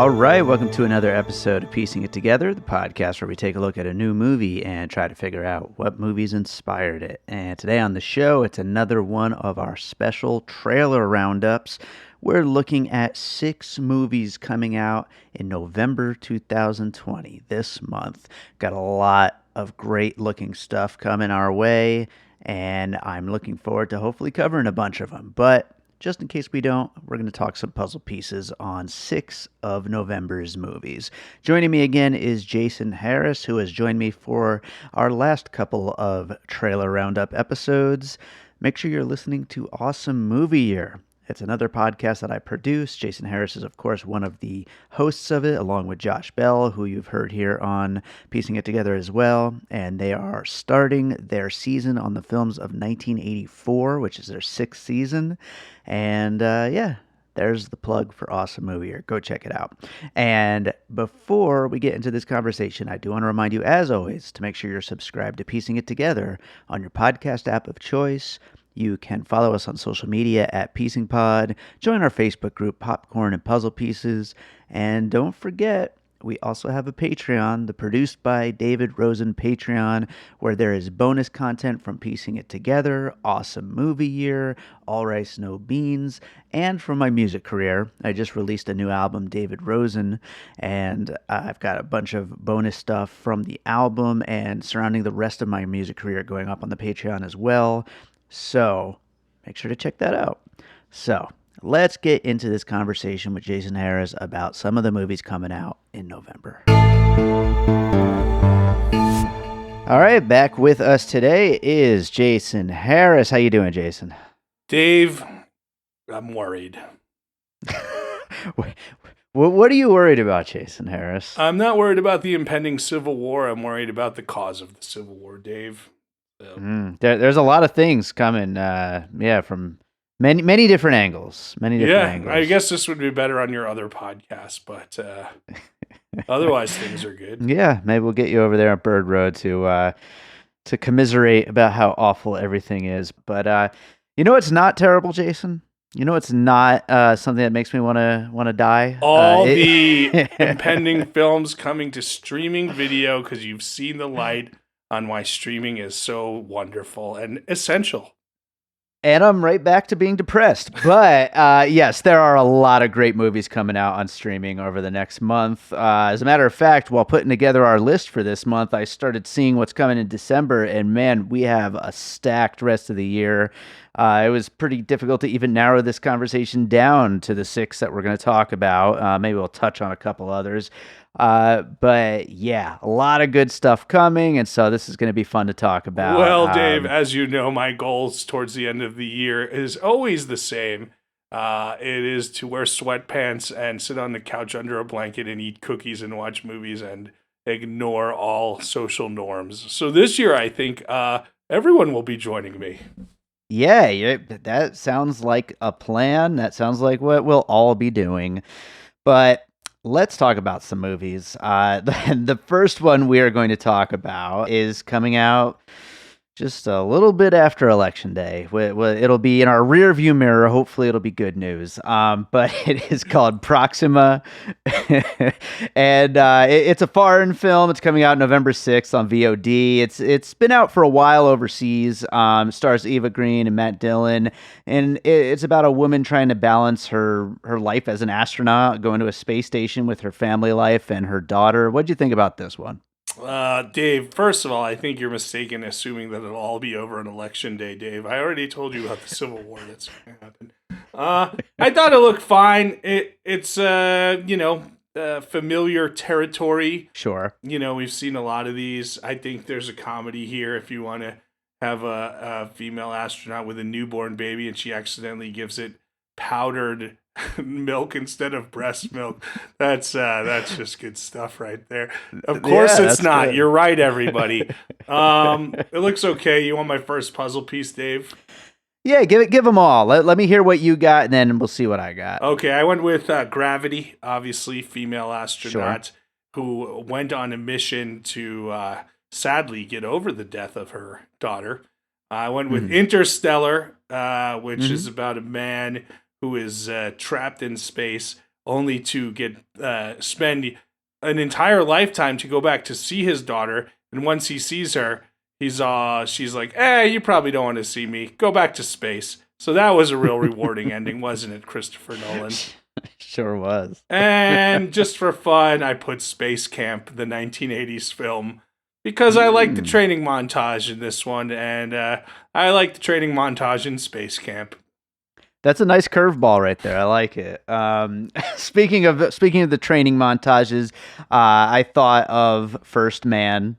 All right, welcome to another episode of Piecing It Together, the podcast where we take a look at a new movie and try to figure out what movies inspired it. And today on the show, it's another one of our special trailer roundups. We're looking at 6 movies coming out in November 2020, this month. Got a lot of great looking stuff coming our way, and I'm looking forward to hopefully covering a bunch of them. But just in case we don't, we're going to talk some puzzle pieces on 6 of November's movies. Joining me again is Jason Harris, who has joined me for our last couple of trailer roundup episodes. Make sure you're listening to Awesome Movie Year. It's another podcast that I produce. Jason Harris is, of course, one of the hosts of it, along with Josh Bell, who you've heard here on Piecing It Together as well. And they are starting their season on the films of 1984, which is their 6th season. And there's the plug for Awesome Movie Year. Go check it out. And before we get into this conversation, I do want to remind you, as always, to make sure you're subscribed to Piecing It Together on your podcast app of choice. You can follow us on social media at Piecing Pod, join our Facebook group, Popcorn and Puzzle Pieces, and don't forget, we also have a Patreon, the Produced by David Rosen Patreon, where there is bonus content from Piecing It Together, Awesome Movie Year, All Rice No Beans, and from my music career. I just released a new album, David Rosen, and I've got a bunch of bonus stuff from the album and surrounding the rest of my music career going up on the Patreon as well. So make sure to check that out. So let's get into this conversation with Jason Harris about some of the movies coming out in November. All right, back with us today is Jason Harris. How you doing, Jason? Dave, I'm worried. What are you worried about, Jason Harris? I'm not worried about the impending Civil War. I'm worried about the cause of the Civil War, Dave. There's a lot of things coming, from many different angles. I guess this would be better on your other podcast, but otherwise things are good. Yeah, maybe we'll get you over there on Bird Road to commiserate about how awful everything is. But it's not terrible, Jason. It's not something that makes me want to die. All the impending films coming to streaming video because you've seen the light on why streaming is so wonderful and essential. And I'm right back to being depressed. But yes, there are a lot of great movies coming out on streaming over the next month. As a matter of fact, while putting together our list for this month, I started seeing what's coming in December. And man, we have a stacked rest of the year. It was pretty difficult to even narrow this conversation down to the 6 that we're going to talk about. Maybe we'll touch on a couple others. But yeah, a lot of good stuff coming, and so this is going to be fun to talk about. Well, Dave, as you know, my goals towards the end of the year is always the same. It is to wear sweatpants and sit on the couch under a blanket and eat cookies and watch movies and ignore all social norms. So this year, I think everyone will be joining me. Yeah, that sounds like a plan. That sounds like what we'll all be doing. But let's talk about some movies. The first one we are going to talk about is coming out just a little bit after Election Day. It'll be in our rear view mirror. Hopefully it'll be good news. But it is called Proxima. And it's a foreign film. It's coming out November 6th on VOD. It's been out for a while overseas. Stars Eva Green and Matt Dillon. And it's about a woman trying to balance her life as an astronaut, going to a space station with her family life and her daughter. What'd you think about this one? Dave, first of all, I think you're mistaken assuming that it'll all be over on Election Day, Dave. I already told you about the Civil War that's going to happen. I thought it looked fine. It's familiar territory. Sure. We've seen a lot of these. I think there's a comedy here if you want to have a female astronaut with a newborn baby and she accidentally gives it powdered milk instead of breast milk. That's just good stuff right there. Of course it's not. Good. You're right, everybody. It looks okay. You want my first puzzle piece, Dave? Yeah, give them all. Let me hear what you got, and then we'll see what I got. Okay, I went with Gravity, obviously female astronaut who went on a mission to sadly get over the death of her daughter. I went with Interstellar, which is about a man who is trapped in space only to get spend an entire lifetime to go back to see his daughter. And once he sees her, she's like, you probably don't want to see me. Go back to space. So that was a real rewarding ending, wasn't it, Christopher Nolan? Sure was. And just for fun, I put Space Camp, the 1980s film, because I like the training montage in this one, and I like the training montage in Space Camp. That's a nice curveball right there. I like it. Speaking of the training montages, I thought of First Man,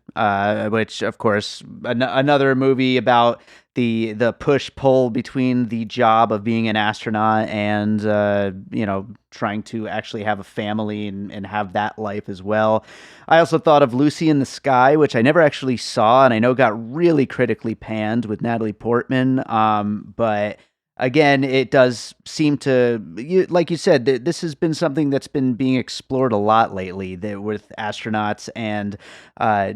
which of course another movie about the push pull between the job of being an astronaut and trying to actually have a family and have that life as well. I also thought of Lucy in the Sky, which I never actually saw, and I know got really critically panned with Natalie Portman, but. Again, it does seem to, like you said, this has been something that's been being explored a lot lately with astronauts and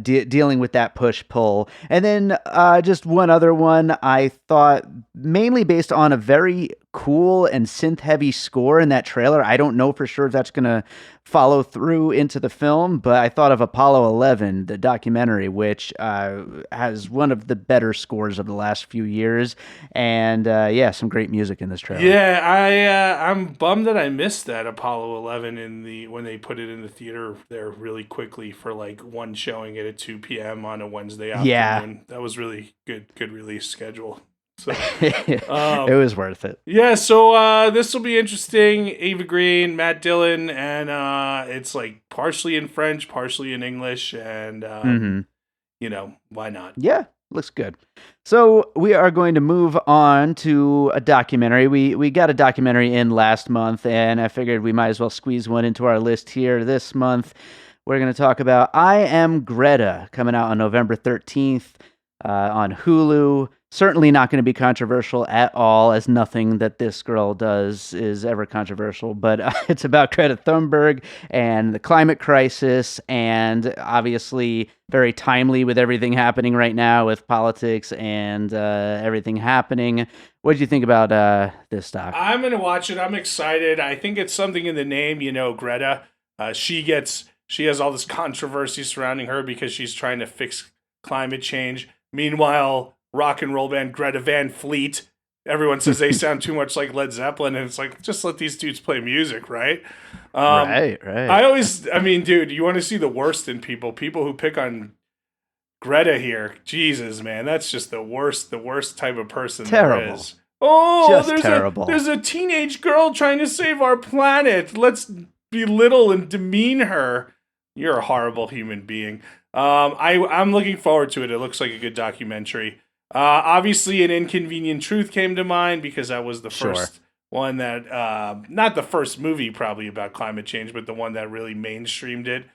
dealing with that push-pull. And then just one other one, I thought mainly based on a very cool and synth-heavy score in that trailer. I don't know for sure if that's going to follow through into the film, but I thought of Apollo 11, the documentary, which has one of the better scores of the last few years. And some great music in this trailer. Yeah, I'm bummed that I missed that Apollo 11 when they put it in the theater there really quickly for like one showing it at 2 p.m. on a Wednesday afternoon. Yeah. That was really good release schedule. So it was worth it. Yeah, so this will be interesting. Eva Green, Matt Dillon, and it's like partially in French, partially in English, and why not? Yeah, looks good. So we are going to move on to a documentary. We got a documentary in last month, and I figured we might as well squeeze one into our list here this month. We're going to talk about I Am Greta, coming out on November 13th on Hulu. Certainly not going to be controversial at all, as nothing that this girl does is ever controversial, but it's about Greta Thunberg and the climate crisis, and obviously very timely with everything happening right now with politics and everything happening. What did you think about this doc? I'm going to watch it. I'm excited. I think it's something in the name, Greta. She has all this controversy surrounding her because she's trying to fix climate change. Meanwhile, rock and roll band Greta Van Fleet, everyone says they sound too much like Led Zeppelin, and it's like, just let these dudes play music, right? Right. Dude, you want to see the worst in people who pick on Greta here. Jesus, man, that's just the worst type of person there is. Oh, just terrible. There's a teenage girl trying to save our planet. Let's belittle and demean her. You're a horrible human being. I'm looking forward to it. It looks like a good documentary. Obviously, An Inconvenient Truth came to mind because that was the first one that, not the first movie probably about climate change, but the one that really mainstreamed it,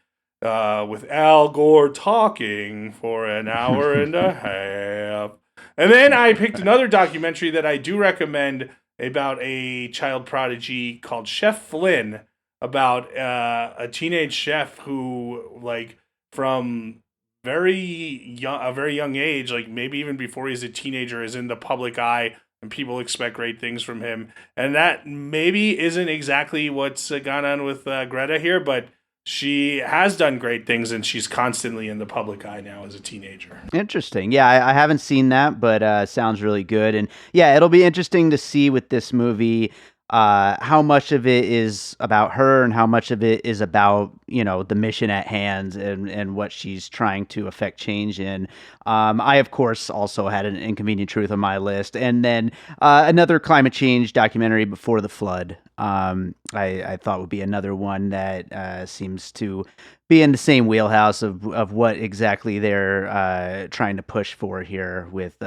with Al Gore talking for an hour and a half. And then I picked another documentary that I do recommend about a child prodigy called Chef Flynn, about a teenage chef who, like, from a very young age, like maybe even before he's a teenager, is in the public eye and people expect great things from him. And that maybe isn't exactly what's gone on with Greta here, but she has done great things and she's constantly in the public eye now as a teenager. Interesting. Yeah, I haven't seen that, but sounds really good. And yeah, it'll be interesting to see with this movie how much of it is about her and how much of it is about, the mission at hand and what she's trying to affect change in. I, of course, also had An Inconvenient Truth on my list. And then another climate change documentary, Before the Flood. I thought would be another one that seems to be in the same wheelhouse of what exactly they're trying to push for here with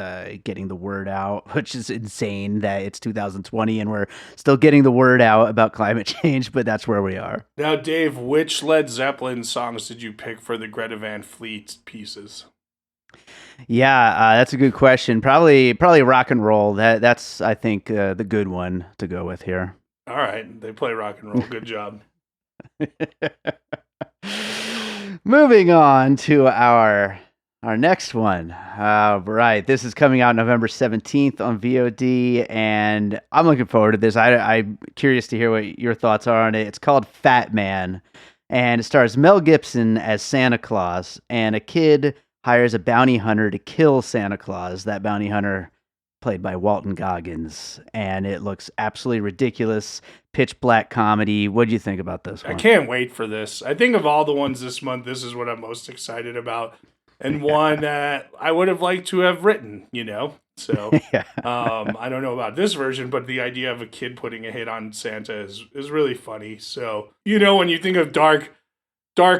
getting the word out, which is insane that it's 2020 and we're still getting the word out about climate change, but that's where we are. Now, Dave, which Led Zeppelin songs did you pick for the Greta Van Fleet pieces? Yeah, that's a good question. Probably rock and roll. That's I think the good one to go with here. All right, they play rock and roll. Good job. Moving on to our Our next one. Right. This is coming out November 17th on VOD, and I'm looking forward to this. I'm curious to hear what your thoughts are on it. It's called Fatman, and it stars Mel Gibson as Santa Claus, and a kid hires a bounty hunter to kill Santa Claus. That bounty hunter, played by Walton Goggins, and it looks absolutely ridiculous. Pitch black comedy. What do you think about this I one? can't wait for this. I think of all the ones this month, this is what I'm most excited about, and one that I would have liked to have written. So Yeah. I don't know about this version, but the idea of a kid putting a hit on Santa is really funny. So when you think of dark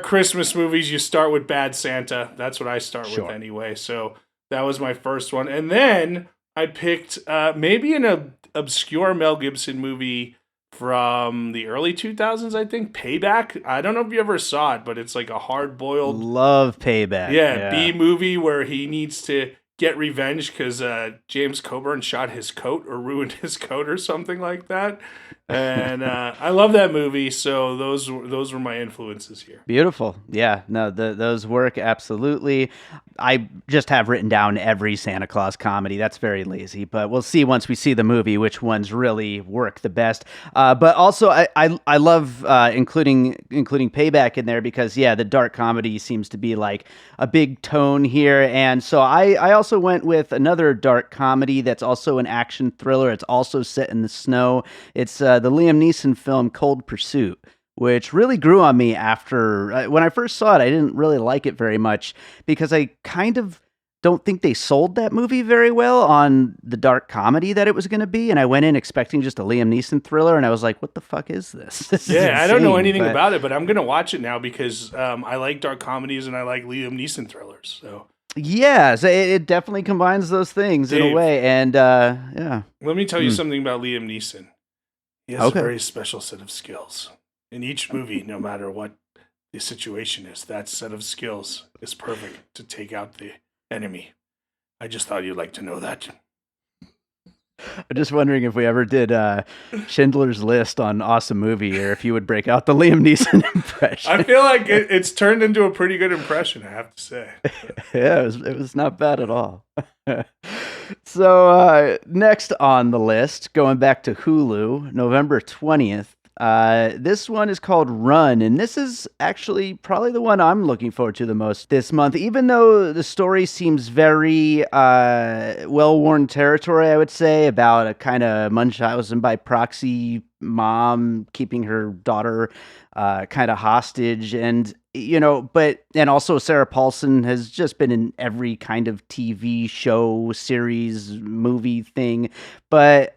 Christmas movies, you start with Bad Santa. That's what I start with Sure. anyway. So that was my first one, and then I picked maybe an obscure Mel Gibson movie from the early 2000s, I think. Payback. I don't know if you ever saw it, but it's like a hard boiled, Love Payback. yeah, Yeah. B movie where he needs to get revenge because James Coburn shot his coat or ruined his coat or something like that. And I love that movie. So those were my influences here. Beautiful. Yeah, no, those work absolutely. I just have written down every Santa Claus comedy. That's very lazy, but we'll see once we see the movie which ones really work the best. But also, I love including Payback in there because yeah, the dark comedy seems to be like a big tone here, and so I also went with another dark comedy that's also an action thriller. It's also set in the snow. It's the Liam Neeson film Cold Pursuit, which really grew on me after when I first saw it. I didn't really like it very much because I kind of don't think they sold that movie very well on the dark comedy that it was going to be. And I went in expecting just a Liam Neeson thriller, and I was like, what the fuck is this? This is Yeah, I don't know insane. anything But about it, but I'm gonna watch it now because I like dark comedies and I like Liam Neeson thrillers. So, yeah, so it definitely combines those things in a Dave, way. And yeah. let me tell you Hmm. something about Liam Neeson. He has a Okay. very special set of skills. In each movie, no matter what the situation is, that set of skills is perfect to take out the enemy. I just thought you'd like to know that. I'm just wondering if we ever did Schindler's List on Awesome Movie, or if you would break out the Liam Neeson impression. I feel like it's turned into a pretty good impression, I have to say. Yeah, it was not bad at all. So next on the list, going back to Hulu, November 20th. This one is called Run, and this is actually probably the one I'm looking forward to the most this month. Even though the story seems very well-worn territory, I would say, about a kind of Munchausen by proxy mom keeping her daughter kind of hostage, and and also Sarah Paulson has just been in every kind of TV show, series, movie thing. But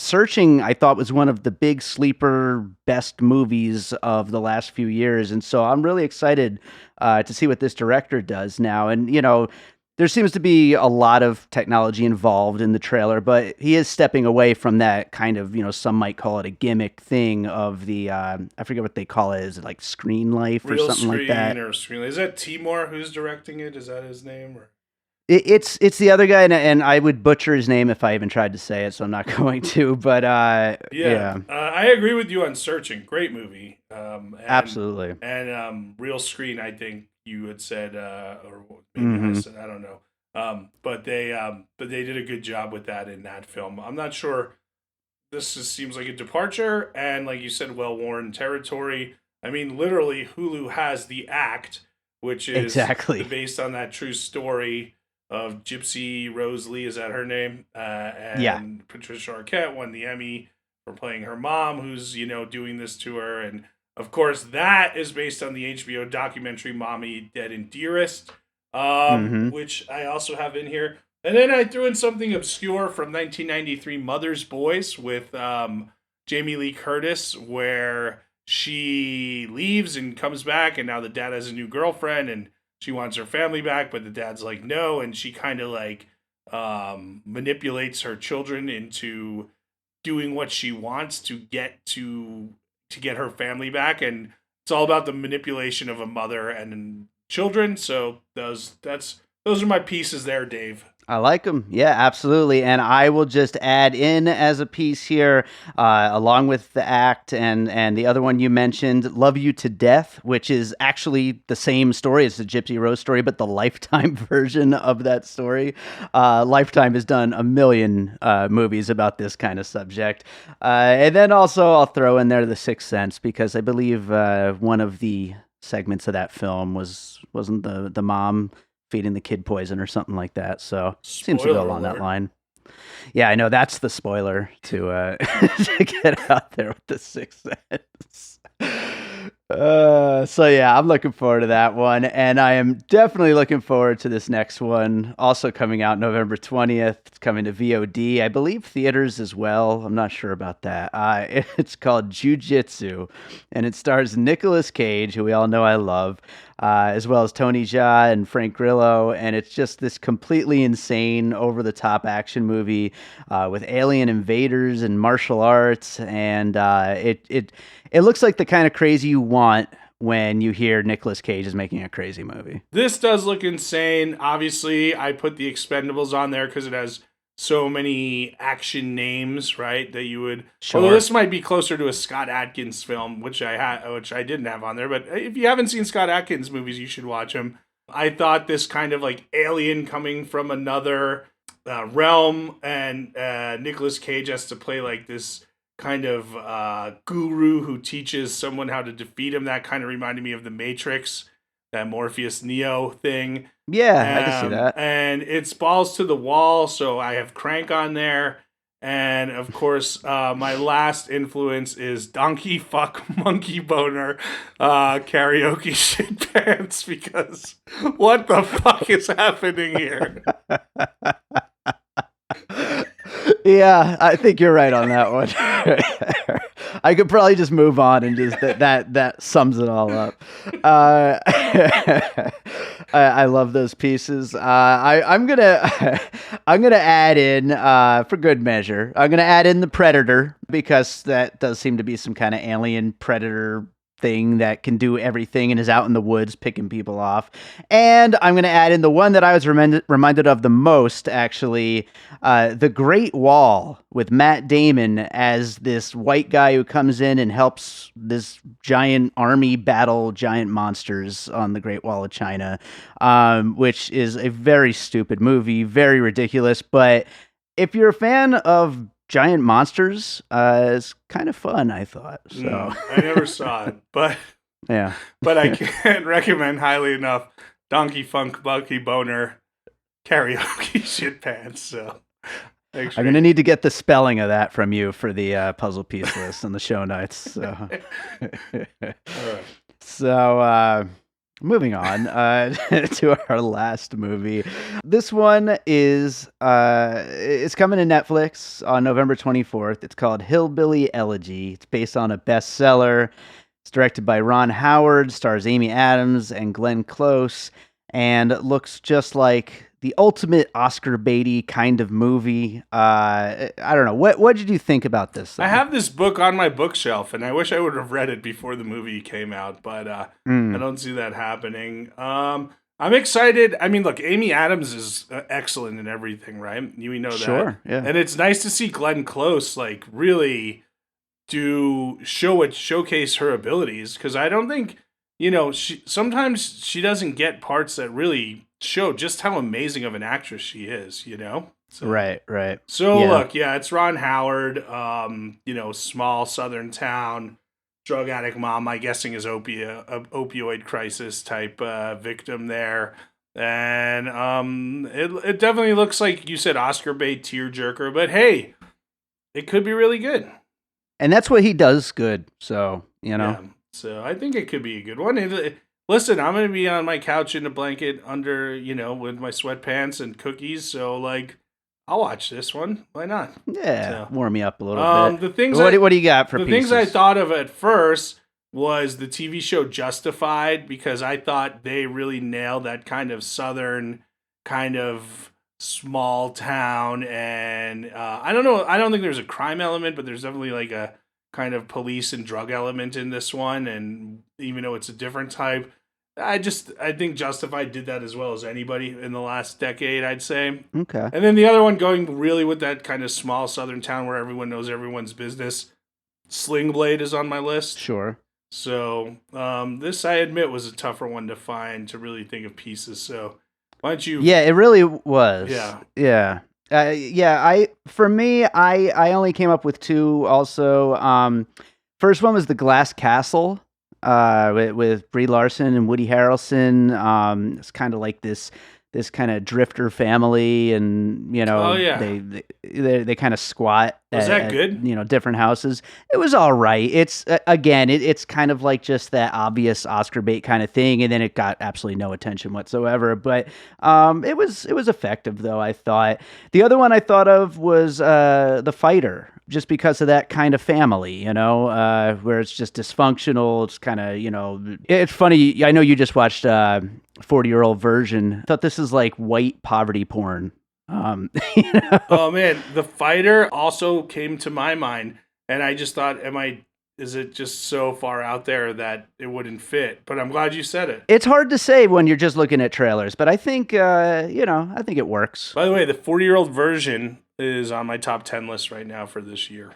Searching, I thought, was one of the big sleeper best movies of the last few years, and so I'm really excited to see what this director does now. And there seems to be a lot of technology involved in the trailer, but he is stepping away from that kind of, some might call it a gimmick thing of the, I forget what they call it. Is it like Screen Life or Real something like Screen that? or Screen. Is that Timor who's directing it? Is that his name? Or It's the other guy, and I would butcher his name if I even tried to say it, so I'm not going to. But yeah, yeah, I agree with you on Searching. Great movie. absolutely. And Real Screen, I think you had said, or maybe I Hmm. said, I don't know. But they did a good job with that in that film. I'm not sure. This just seems like a departure, and like you said, well-worn territory. I mean, literally, Hulu has The Act, which is Exactly. based on that true story of Gypsy Rose Lee. Is that her name? Yeah. And Patricia Arquette won the Emmy for playing her mom, who's doing this to her, and of course, that is based on the HBO documentary "Mommy Dead and Dearest," Hmm. which I also have in here. And then I threw in something obscure from 1993, Mother's Boys, with Jamie Lee Curtis, where she leaves and comes back, and now the dad has a new girlfriend, and she wants her family back, but the dad's like, no, and she kind of like manipulates her children into doing what she wants to get her family back, and it's all about the manipulation of a mother and children. So those are my pieces there, Dave. I like them. Yeah, absolutely. And I will just add in as a piece here, along with the act and the other one you mentioned, "Love You to Death," which is actually the same story as the Gypsy Rose story, but the Lifetime version of that story. Lifetime has done a million movies about this kind of subject. And then also I'll throw in there The Sixth Sense because I believe one of the segments of that film wasn't the mom feeding the kid poison or something like that. So seems to go Spoiler along that alert. line. Yeah, I know that's the spoiler to to get out there with The Sixth Sense. So yeah, I'm looking forward to that one, and I am definitely looking forward to this next one. Also coming out November 20th. It's coming to VOD, I believe theaters as well. I'm not sure about that. It's called Jitsu, and it stars Nicolas Cage, who we all know I love, as well as Tony Jaa and Frank Grillo, and it's just this completely insane, over-the-top action movie with alien invaders and martial arts, and it looks like the kind of crazy you want when you hear Nicolas Cage is making a crazy movie. This does look insane. Obviously, I put the Expendables on there because it has so many action names, right? That you would. Sure. Although this might be closer to a Scott Adkins film, which I didn't have on there. But if you haven't seen Scott Adkins movies, you should watch them. I thought this kind of like alien coming from another realm, and Nicolas Cage has to play like this kind of guru who teaches someone how to defeat him. That kind of reminded me of The Matrix, that Morpheus Neo thing. Yeah, I can see that. And it's balls to the wall, so I have Crank on there. And of course, my last influence is Donkey Fuck Monkey Boner karaoke shit pants, because what the fuck is happening here? Yeah, I think you're right on that one. I could probably just move on and just that sums it all up. I love those pieces. I'm gonna I'm gonna add in for good measure. I'm gonna add in the Predator because that does seem to be some kind of alien predator thing that can do everything and is out in the woods picking people off. And I'm going to add in the one that I was reminded of the most, actually, The Great Wall with Matt Damon as this white guy who comes in and helps this giant army battle giant monsters on the Great Wall of China, which is a very stupid movie, very ridiculous. But if you're a fan of giant monsters, is kind of fun, I thought. So I never saw it, but yeah, but I can't recommend highly enough Donkey Funk Monkey Boner karaoke shit pants. So I'm gonna need to get the spelling of that from you for the puzzle piece list in the show notes. So, All right. So moving on to our last movie. This one is it's coming to Netflix on November 24th. It's called Hillbilly Elegy. It's based on a bestseller. It's directed by Ron Howard, stars Amy Adams and Glenn Close, and it looks just like the ultimate Oscar baity kind of movie. I don't know. What did you think about this thing? I have this book on my bookshelf, and I wish I would have read it before the movie came out, but I don't see that happening. I'm excited. I mean, look, Amy Adams is excellent in everything, right? We know that. Sure, yeah. And it's nice to see Glenn Close like really showcase her abilities, because I don't think, sometimes she doesn't get parts that really show just how amazing of an actress she is, So, right. So look, it's Ron Howard, small southern town, drug addict mom, I'm guessing is opioid crisis type victim there. And it definitely looks like you said Oscar bait tearjerker, but hey, it could be really good. And that's what he does good. So, Yeah, so I think it could be a good one. Listen, I'm going to be on my couch in a blanket under, with my sweatpants and cookies. So, I'll watch this one. Why not? Yeah, warm me up a little bit. The things what do you got for the pieces? things I thought of at first was the TV show Justified, because I thought they really nailed that kind of southern, kind of small town, and I don't know. I don't think there's a crime element, but there's definitely like a kind of police and drug element in this one, and even though it's a different type. I think Justified did that as well as anybody in the last decade, I'd say. Okay. And then the other one going really with that kind of small southern town where everyone knows everyone's business. Sling Blade is on my list. Sure. So this, I admit, was a tougher one to find, to really think of pieces. So why don't you? Yeah, it really was. Yeah. Yeah. For me, I only came up with two also. First one was The Glass Castle, with Brie Larson and Woody Harrelson. It's kind of like this kind of drifter family, and Oh, yeah. they kind of squat. Was that good? Different houses. It was all right. It's again, it's kind of like just that obvious Oscar bait kind of thing, and then it got absolutely no attention whatsoever. But it was effective though, I thought. The other one I thought of was The Fighter, just because of that kind of family, where it's just dysfunctional. It's kind of, it's funny. I know you just watched 40-year-old version. I thought this is like white poverty porn. Oh man, The Fighter also came to my mind, and I just thought, is it just so far out there that it wouldn't fit? But I'm glad you said it. It's hard to say when you're just looking at trailers, but I think, I think it works. By the way, the 40-year-old version is on my top 10 list right now for this year.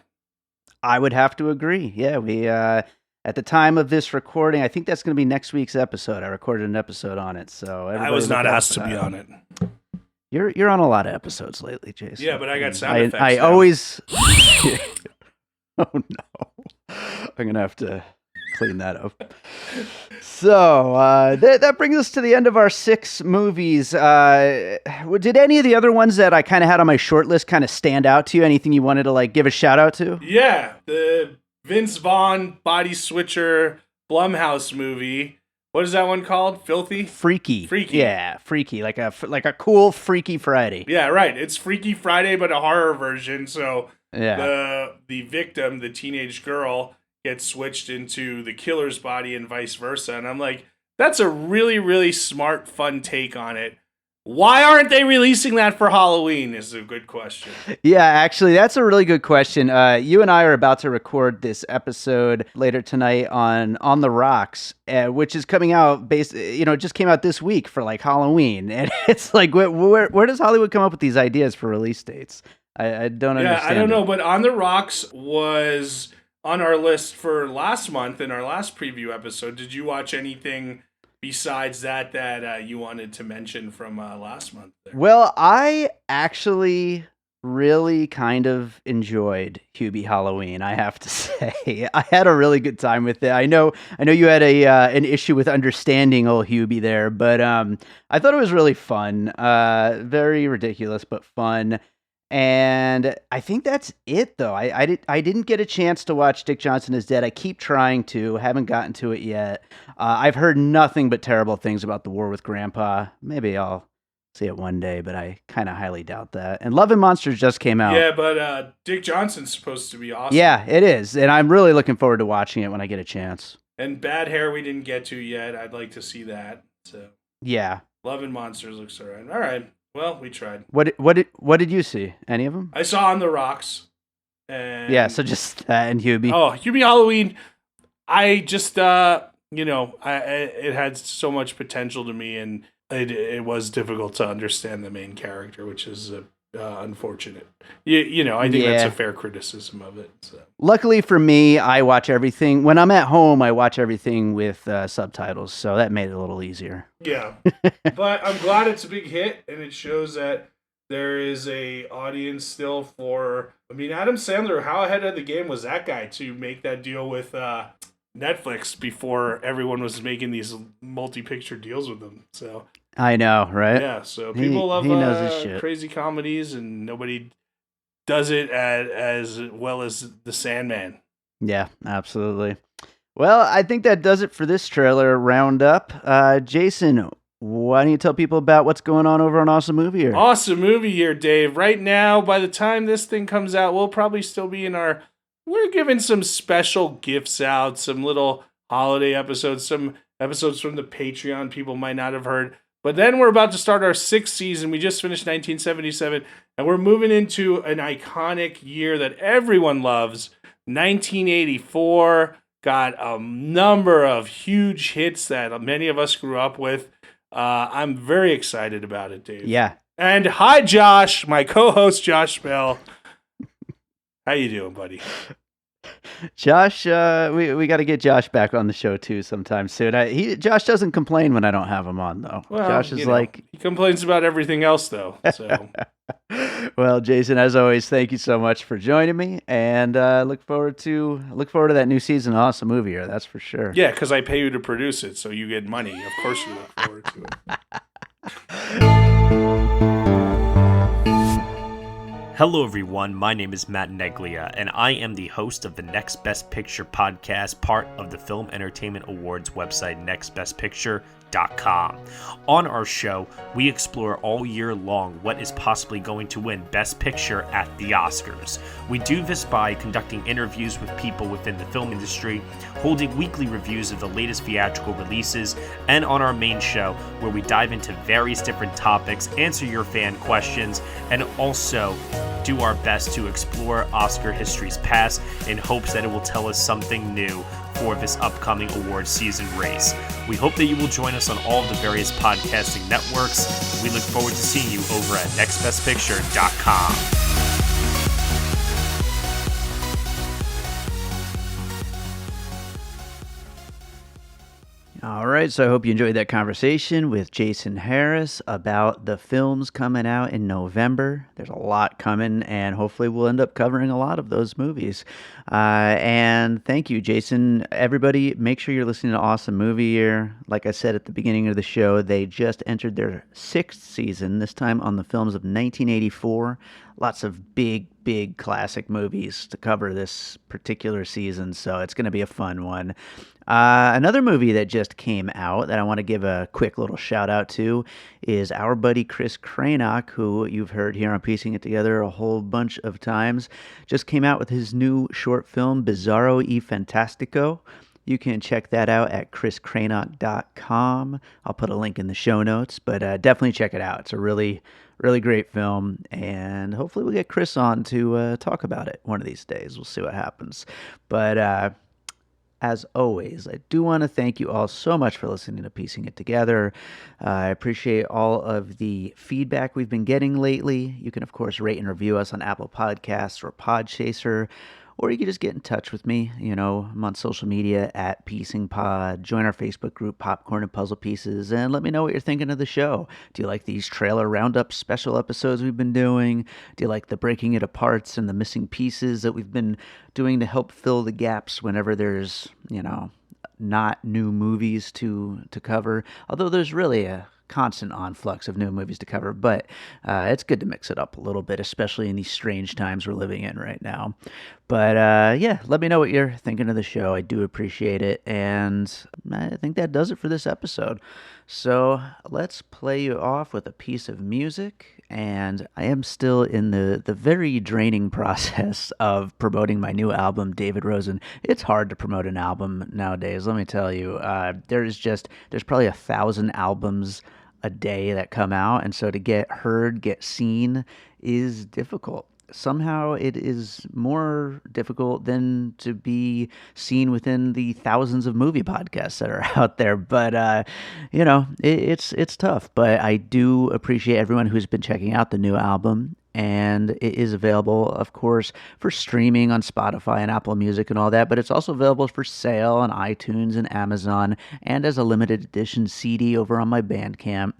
I would have to agree. Yeah, we at the time of this recording, I think that's going to be next week's episode. I recorded an episode on it, so I was not asked to be on it. You're on a lot of episodes lately, Jason. Yeah, but I got sound effects. I always. Oh no, I'm gonna have to clean that up. So that brings us to the end of our 6 movies. Did any of the other ones that I kind of had on my short list kind of stand out to you? Anything you wanted to give a shout out to? Yeah, the Vince Vaughn body switcher Blumhouse movie. What is that one called? Filthy? Freaky. Yeah, freaky. Like a cool Freaky Friday. Yeah, right. It's Freaky Friday, but a horror version. So yeah. The victim, the teenage girl, gets switched into the killer's body and vice versa. And I'm like, that's a really, really smart, fun take on it. Why aren't they releasing that for Halloween is a good question. Yeah, actually, that's a really good question. You and I are about to record this episode later tonight on the Rocks, which is coming out it just came out this week for Halloween. And it's like, where does Hollywood come up with these ideas for release dates? I don't understand. Yeah, I don't know, but On the Rocks was on our list for last month in our last preview episode. Did you watch anything besides that you wanted to mention from last month there? Well, I actually really kind of enjoyed Hubie Halloween, I have to say. I had a really good time with it. I know you had an issue with understanding old Hubie there, but I thought it was really fun. Very ridiculous, but fun. And I think that's it, though. I didn't get a chance to watch Dick Johnson Is Dead. I keep trying to. Haven't gotten to it yet. I've heard nothing but terrible things about The War with Grandpa. Maybe I'll see it one day, but I kind of highly doubt that. And Love and Monsters just came out. Yeah, but Dick Johnson's supposed to be awesome. Yeah, it is. And I'm really looking forward to watching it when I get a chance. And Bad Hair we didn't get to yet. I'd like to see that. So yeah. Love and Monsters looks all right. All right. Well, we tried. What did you see? Any of them? I saw On the Rocks. And yeah, so just that and Hubie. Oh, Hubie Halloween. I just it had so much potential to me, and it was difficult to understand the main character, which is unfortunate. I think that's a fair criticism of it. So. Luckily for me, I watch everything when I'm at home. I watch everything with subtitles, so that made it a little easier. Yeah, but I'm glad it's a big hit, and it shows that there is a audience still for. I mean, Adam Sandler. How ahead of the game was that guy to make that deal with Netflix before everyone was making these multi-picture deals with them? So. I know, right? Yeah, so people love crazy comedies, and nobody does it as well as The Sandman. Yeah, absolutely. Well, I think that does it for this trailer roundup. Jason, why don't you tell people about what's going on over on Awesome Movie Year? Awesome Movie Year, Dave. Right now, by the time this thing comes out, we'll probably still be in we're giving some special gifts out, some little holiday episodes, some episodes from the Patreon people might not have heard. But then we're about to start our 6th season. We just finished 1977, and we're moving into an iconic year that everyone loves, 1984. got a number of huge hits that many of us grew up with. I'm very excited about it, Dave. Yeah. And hi, Josh, my co-host, Josh Bell. How you doing, buddy? Josh, we got to get Josh back on the show too sometime soon. Josh doesn't complain when I don't have him on, though. Well, Josh is like... he complains about everything else, though. So, well, Jason, as always, thank you so much for joining me, and look forward to that new season of Awesome Movie Year. That's for sure. Yeah, because I pay you to produce it, so you get money. Of course, you look forward to it. Hello, everyone. My name is Matt Neglia, and I am the host of the Next Best Picture podcast, part of the Film Entertainment Awards website, nextbestpicture.com. On our show, we explore all year long what is possibly going to win Best Picture at the Oscars. We do this by conducting interviews with people within the film industry, holding weekly reviews of the latest theatrical releases, and on our main show, where we dive into various different topics, answer your fan questions, and also do our best to explore Oscar history's past in hopes that it will tell us something new for this upcoming award season race. We hope that you will join us on all of the various podcasting networks. We look forward to seeing you over at nextbestpicture.com. All right, so I hope you enjoyed that conversation with Jason Harris about the films coming out in November. There's a lot coming, and hopefully we'll end up covering a lot of those movies. And thank you, Jason. Everybody, make sure you're listening to Awesome Movie Year. Like I said at the beginning of the show, they just entered their 6th season, this time on the films of 1984. Lots of big classic movies to cover this particular season, so it's going to be a fun one. Another movie that just came out that I want to give a quick little shout out to is our buddy Chris Cranock, who you've heard here on Piecing It Together a whole bunch of times. Just came out with his new short film, Bizarro y Fantastico. You can check that out at chriscranock.com. I'll put a link in the show notes, but definitely check it out. It's a really great film, and hopefully we'll get Chris on to talk about it one of these days. We'll see what happens. But as always, I do want to thank you all so much for listening to Piecing It Together. I appreciate all of the feedback we've been getting lately. You can, of course, rate and review us on Apple Podcasts or Podchaser, or you can just get in touch with me. You know, I'm on social media at Piecing Pod. Join our Facebook group, Popcorn and Puzzle Pieces, and let me know what you're thinking of the show. Do you like these trailer roundup special episodes we've been doing? Do you like the breaking it aparts and the missing pieces that we've been doing to help fill the gaps whenever there's, not new movies to cover? Although there's really a constant influx of new movies to cover, but it's good to mix it up a little bit, especially in these strange times we're living in right now. But yeah, let me know what you're thinking of the show. I do appreciate it, and I think that does it for this episode. So let's play you off with a piece of music, and I am still in the very draining process of promoting my new album, David Rosen. It's hard to promote an album nowadays, let me tell you. There's probably 1,000 albums a day that come out, and so to get heard, get seen is difficult. Somehow it is more difficult than to be seen within the thousands of movie podcasts that are out there. But, it's tough. But I do appreciate everyone who's been checking out the new album. And it is available, of course, for streaming on Spotify and Apple Music and all that. But it's also available for sale on iTunes and Amazon, and as a limited edition CD over on my Bandcamp.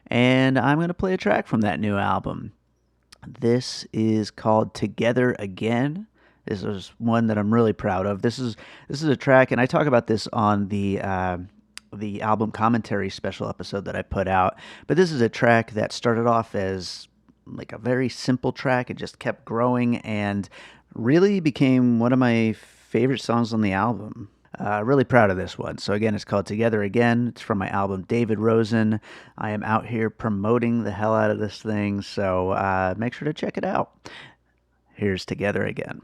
And I'm going to play a track from that new album. This is called Together Again. This is one that I'm really proud of. This is a track, and I talk about this on the album commentary special episode that I put out. But this is a track that started off as like a very simple track. It just kept growing and really became one of my favorite songs on the album. Really proud of this one. So again, it's called Together Again. It's from my album, David Rosen. I am out here promoting the hell out of this thing, so make sure to check it out. Here's Together Again.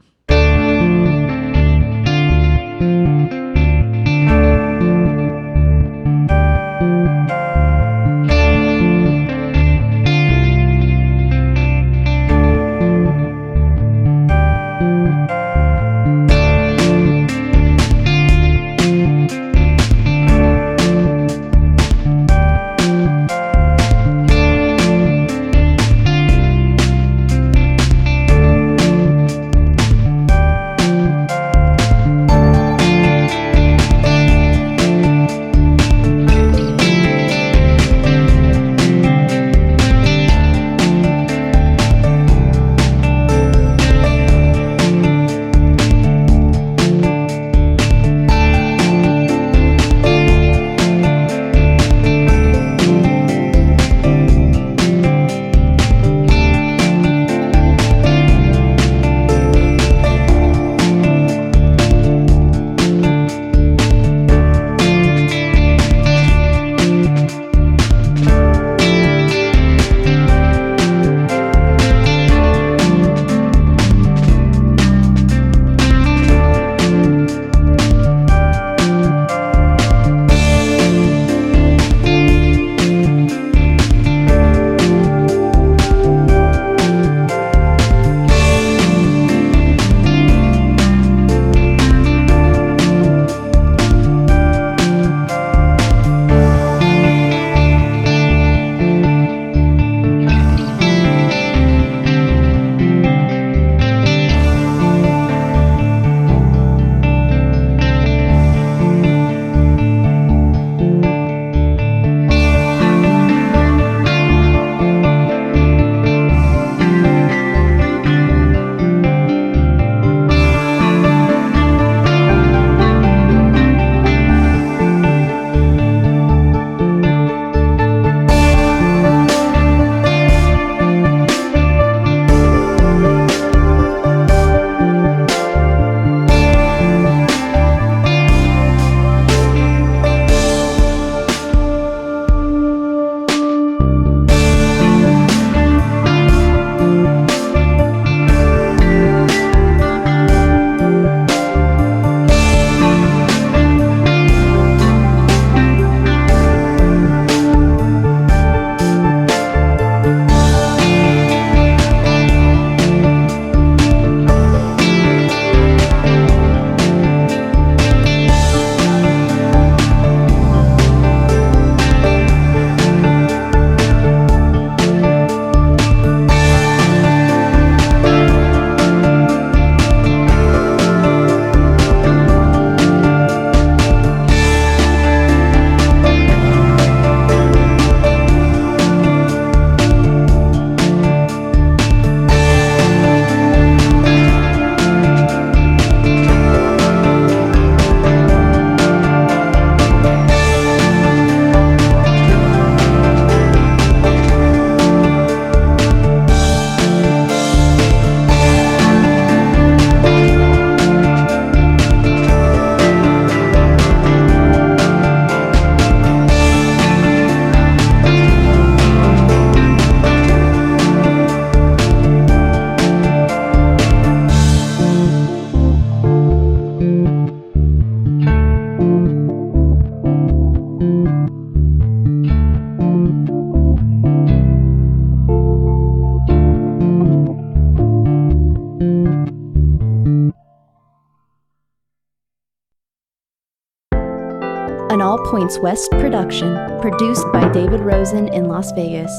an All Points West production, produced by David Rosen in Las Vegas.